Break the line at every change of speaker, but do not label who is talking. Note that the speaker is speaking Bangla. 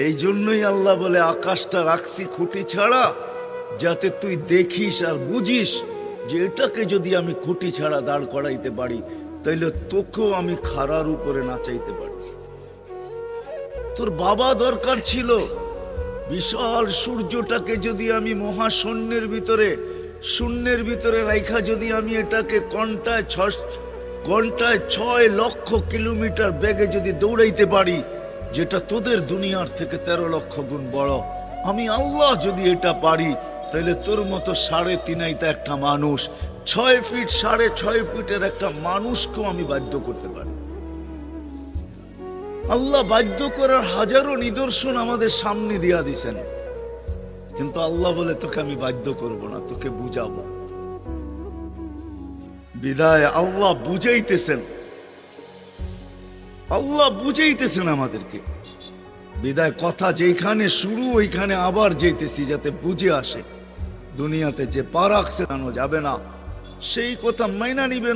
এই জন্যই আল্লাহ বলে আকাশটা রাখছি খুঁটি ছাড়া, যাতে তুই দেখিস আর বুঝিস যে এটাকে যদি আমি খুঁটি ছাড়া দাঁড় করাইতে পারি, তাইলে তোকেও আমি খাড়ার উপরে নাচাইতে পারি। তোর বাবা দরকার ছিল বিশাল সূর্যটাকে যদি আমি মহাশূন্যের ভিতরে রাইখা যদি আমি এটাকে ঘন্টায় 6 লক্ষ কিলোমিটার বেগে যদি দৌড়াইতে পারি, যেটা তোদের দুনিয়ার থেকে 13 লক্ষ গুণ বড়, আমি আল্লাহ যদি এটা পারি, তাহলে তোর মতো 3.5 একটা মানুষ, 6 ফিট 6.5 ফিটের একটা মানুষকেও আমি বাধ্য করতে পারি। আল্লাহ বাধ্য করার হাজারো নিদর্শন আমাদের সামনে দিয়া দিছেন, কিন্তু আল্লাহ বলে তোকে আমি বাধ্য করব না, তোকে বুঝাবো। বিদায় আল্লাহ বুঝাইতেছেন আমাদেরকে। বিদায় কথা যেখানে শুরু ওইখানে আবার যেতেছি, যাতে বুঝে আসে। দুনিয়াতে যে পা রাখছে জানো যাবে না, সেই কথা মাইনা নিবে না।